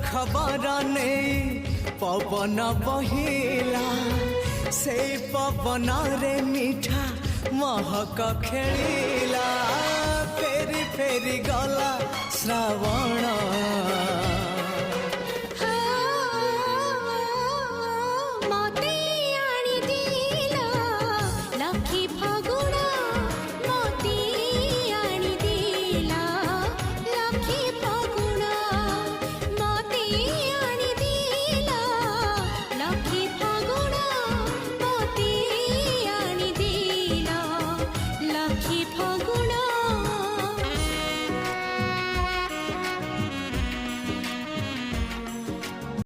खबर नहीं पवन बहिला से पवन रे मीठा महक खेलिला फेरी फेरी गला श्रावण